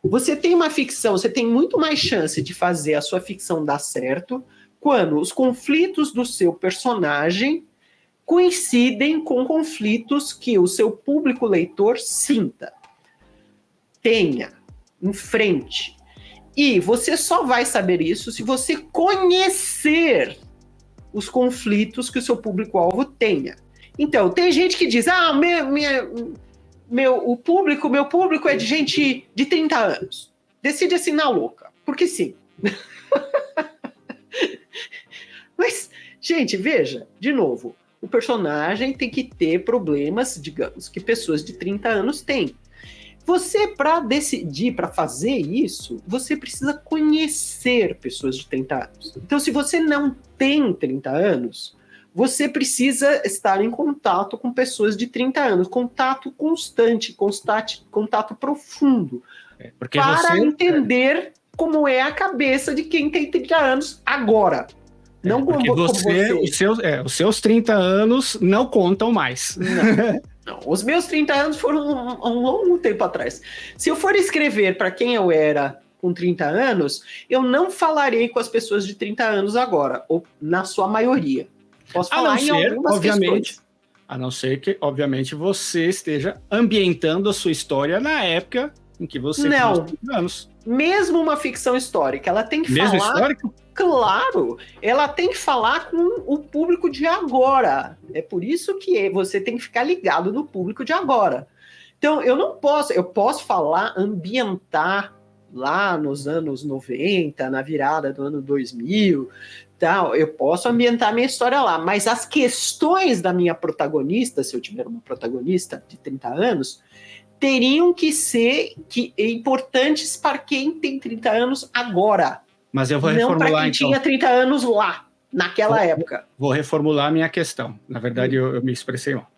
Você tem uma ficção, você tem muito mais chance de fazer a sua ficção dar certo quando os conflitos do seu personagem coincidem com conflitos que o seu público leitor sinta, tenha, enfrente. E você só vai saber isso se você conhecer os conflitos que o seu público-alvo tenha. Então, tem gente que diz, meu público é de gente de 30 anos. Decide assim na louca, porque sim. Mas, gente, veja, de novo, o personagem tem que ter problemas, digamos, que pessoas de 30 anos têm. Você, para decidir, para fazer isso, você precisa conhecer pessoas de 30 anos. Então, se você não tem 30 anos, você precisa estar em contato com pessoas de 30 anos, contato constante, contato profundo, para entender como é a cabeça de quem tem 30 anos agora. Não porque como você. Os seus 30 anos não contam mais. Não, os meus 30 anos foram um longo tempo atrás. Se eu for escrever para quem eu era com 30 anos, eu não falarei com as pessoas de 30 anos agora, ou na sua maioria. Posso falar em algumas questões. A não ser que, obviamente, você esteja ambientando a sua história na época em que você tinha os 30 anos. Mesmo uma ficção histórica, ela tem que Mesmo falar... histórico? Claro, ela tem que falar com o público de agora. É por isso que você tem que ficar ligado no público de agora. Então, eu posso falar, ambientar lá nos anos 90, na virada do ano 2000, tal, eu posso ambientar minha história lá, mas as questões da minha protagonista, se eu tiver uma protagonista de 30 anos, teriam que ser importantes para quem tem 30 anos agora. Mas eu vou reformular, não para quem tinha 30 anos lá, naquela época. Vou reformular a minha questão. Na verdade, eu me expressei mal.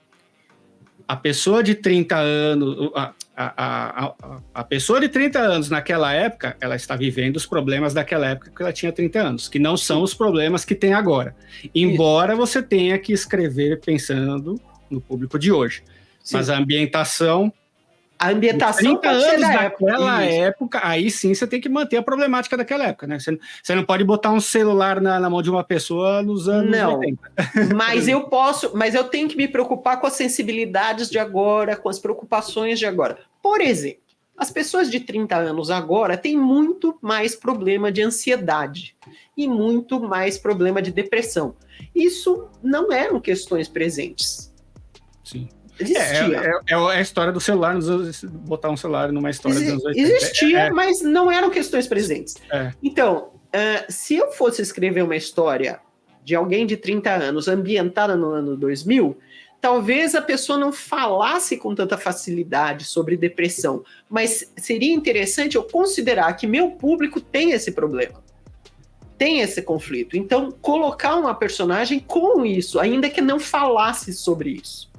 A pessoa de 30 anos... A pessoa de 30 anos naquela época, ela está vivendo os problemas daquela época que ela tinha 30 anos, que não são os problemas que tem agora. Embora você tenha que escrever pensando no público de hoje. Sim. Mas a ambientação... A ambientação 30 anos daquela época, aí sim você tem que manter a problemática daquela época, né? Você não pode botar um celular na mão de uma pessoa nos anos 80. Mas eu tenho que me preocupar com as sensibilidades de agora, com as preocupações de agora. Por exemplo, as pessoas de 30 anos agora têm muito mais problema de ansiedade e muito mais problema de depressão. Isso não eram questões presentes. Sim. Existia. É a história do celular, botar um celular numa história dos anos 80. Existia, mas não eram questões presentes. Então, se eu fosse escrever uma história de alguém de 30 anos ambientada no ano 2000, talvez a pessoa não falasse com tanta facilidade sobre depressão, mas seria interessante eu considerar que meu público tem esse problema, tem esse conflito. Então, colocar uma personagem com isso, ainda que não falasse sobre isso.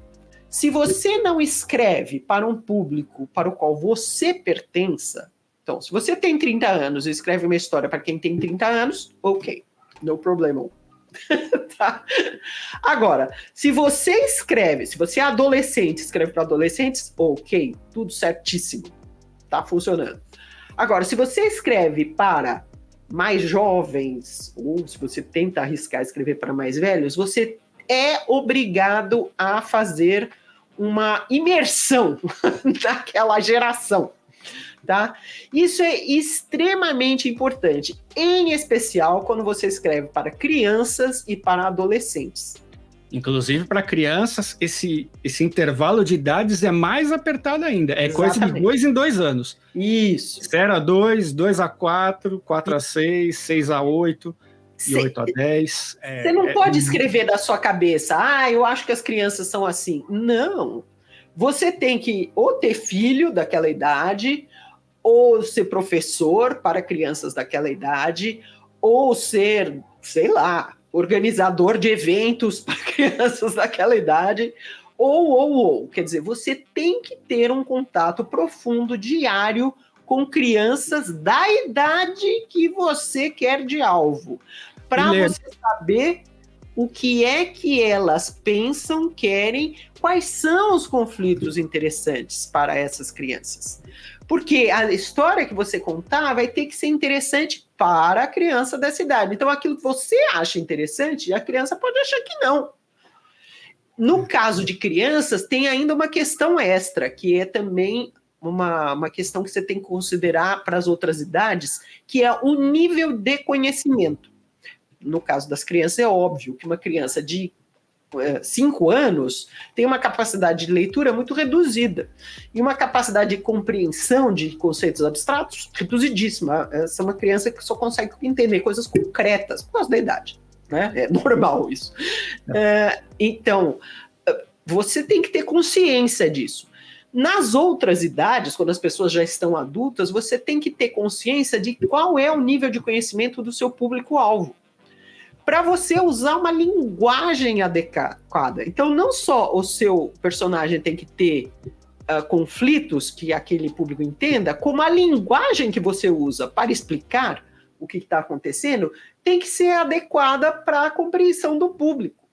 Se você não escreve para um público para o qual você pertença, então, se você tem 30 anos e escreve uma história para quem tem 30 anos, ok, no problema. Tá? Agora, se você é adolescente, escreve para adolescentes, ok, tudo certíssimo, tá funcionando. Agora, se você escreve para mais jovens, ou se você tenta arriscar escrever para mais velhos, você é obrigado a fazer uma imersão naquela geração, tá? Isso é extremamente importante, em especial quando você escreve para crianças e para adolescentes. Inclusive, para crianças, esse intervalo de idades é mais apertado ainda. É Exatamente. Coisa de 2 em 2 anos. Isso. 0 a 2, 2 a 4, 4 a 6, 6 a 8... E 8 a 10. Você não pode escrever da sua cabeça, eu acho que as crianças são assim. Não. Você tem que ou ter filho daquela idade, ou ser professor para crianças daquela idade, ou ser, sei lá, organizador de eventos para crianças daquela idade, ou. Quer dizer, você tem que ter um contato profundo, diário, com crianças da idade que você quer de alvo, para você saber o que é que elas pensam, querem, quais são os conflitos interessantes para essas crianças. Porque a história que você contar vai ter que ser interessante para a criança dessa idade. Então, aquilo que você acha interessante, a criança pode achar que não. No caso de crianças, tem ainda uma questão extra, que é também uma questão que você tem que considerar para as outras idades, que é o nível de conhecimento. No caso das crianças, é óbvio que uma criança de 5 anos tem uma capacidade de leitura muito reduzida e uma capacidade de compreensão de conceitos abstratos reduzidíssima. Essa é uma criança que só consegue entender coisas concretas por causa da idade, né? É normal isso. Então, você tem que ter consciência disso. Nas outras idades, quando as pessoas já estão adultas, você tem que ter consciência de qual é o nível de conhecimento do seu público-alvo, para você usar uma linguagem adequada. Então, não só o seu personagem tem que ter conflitos que aquele público entenda, como a linguagem que você usa para explicar o que está acontecendo tem que ser adequada para a compreensão do público.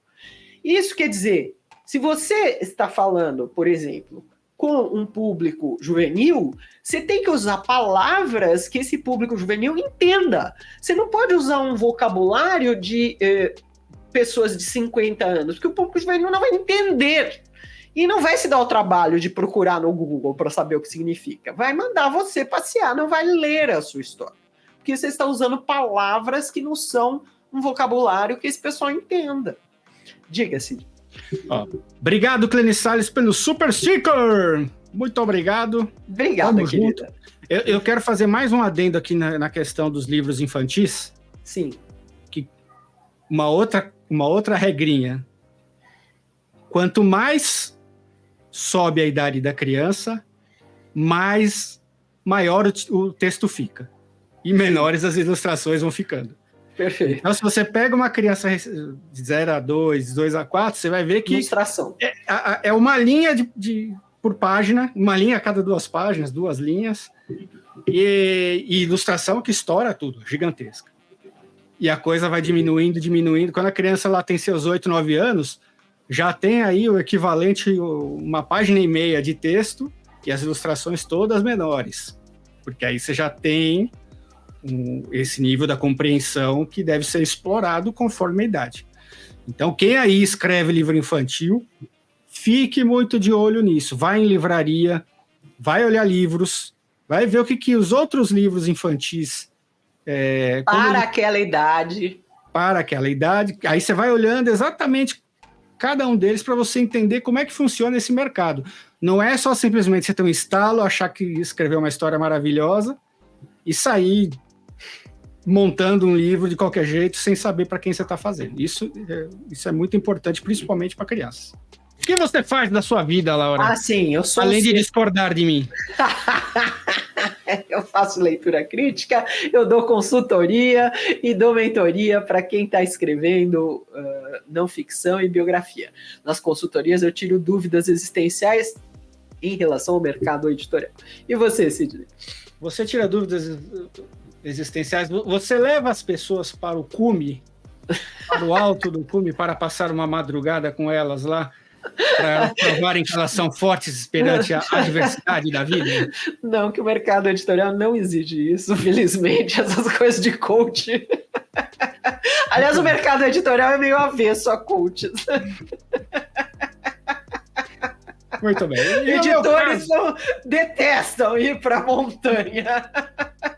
Isso quer dizer, se você está falando, por exemplo, com um público juvenil, você tem que usar palavras que esse público juvenil entenda. Você não pode usar um vocabulário de pessoas de 50 anos, porque o público juvenil não vai entender. E não vai se dar o trabalho de procurar no Google para saber o que significa. Vai mandar você passear, não vai ler a sua história. Porque você está usando palavras que não são um vocabulário que esse pessoal entenda. Diga-se. Obrigado, Clene Salles, pelo super sticker. Muito obrigado. Obrigada, querida. Eu quero fazer mais um adendo aqui na questão dos livros infantis. Sim. Que uma outra regrinha. Quanto mais sobe a idade da criança, maior o texto fica. E menores as ilustrações vão ficando. Perfeito. Então, se você pega uma criança de 0 a 2, 2 a 4, você vai ver que ilustração. É uma linha por página, uma linha a cada 2 páginas, 2 linhas, e ilustração que estoura tudo, gigantesca. E a coisa vai diminuindo. Quando a criança lá tem seus 8, 9 anos, já tem aí o equivalente, 1,5 página de texto, e as ilustrações todas menores. Porque aí você já tem esse nível da compreensão que deve ser explorado conforme a idade. Então, quem aí escreve livro infantil, fique muito de olho nisso. Vai em livraria, vai olhar livros, vai ver o que os outros livros infantis... aquela idade. Para aquela idade. Aí você vai olhando exatamente cada um deles para você entender como é que funciona esse mercado. Não é só simplesmente você ter um estalo, achar que escreveu uma história maravilhosa e sair montando um livro de qualquer jeito, sem saber para quem você está fazendo. Isso é muito importante, principalmente para crianças. O que você faz da sua vida, Laura? Sim, eu sou... Além de discordar de mim. Eu faço leitura crítica, eu dou consultoria e dou mentoria para quem está escrevendo não ficção e biografia. Nas consultorias eu tiro dúvidas existenciais em relação ao mercado editorial. E você, Sidney? Você tira dúvidas existenciais, você leva as pessoas para o cume, para o alto do cume, para passar uma madrugada com elas lá, para provarem que elas são fortes perante a adversidade da vida? Não, que o mercado editorial não exige isso, felizmente, essas coisas de coach. Aliás, o mercado editorial é meio avesso a coaches. Muito bem. Editores detestam ir para a montanha.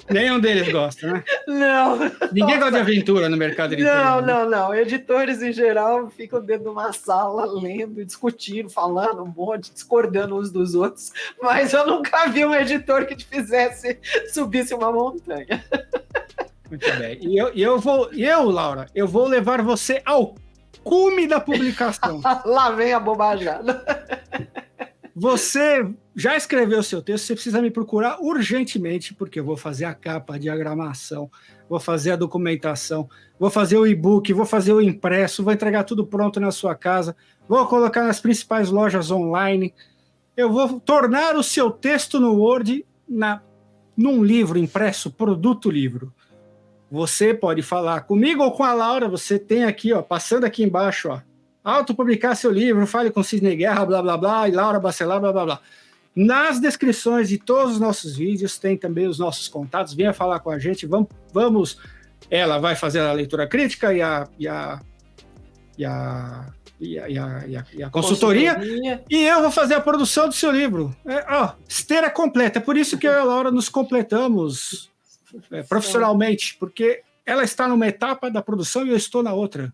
Nenhum deles gosta, né? Não. Ninguém gosta de aventura no mercado editorial. Não. Editores, em geral, ficam dentro de uma sala, lendo, discutindo, falando um monte, discordando uns dos outros. Mas eu nunca vi um editor que te fizesse subisse uma montanha. Muito bem. Laura, eu vou levar você ao cume da publicação. Lá vem a bobajada. Você já escreveu o seu texto, você precisa me procurar urgentemente, porque eu vou fazer a capa, a diagramação, vou fazer a documentação, vou fazer o e-book, vou fazer o impresso, vou entregar tudo pronto na sua casa, vou colocar nas principais lojas online, eu vou tornar o seu texto no Word num livro impresso, produto livro. Você pode falar comigo ou com a Laura, você tem aqui, passando aqui embaixo, autopublicar seu livro, fale com Sidney Guerra, blá, blá, blá, e Laura Bacelar, blá, blá, blá. Nas descrições de todos os nossos vídeos tem também os nossos contatos. Venha falar com a gente. Vamos. Ela vai fazer a leitura crítica e a consultoria. E eu vou fazer a produção do seu livro. Esteira completa. É por isso que eu e a Laura nos completamos profissionalmente, porque ela está numa etapa da produção e eu estou na outra.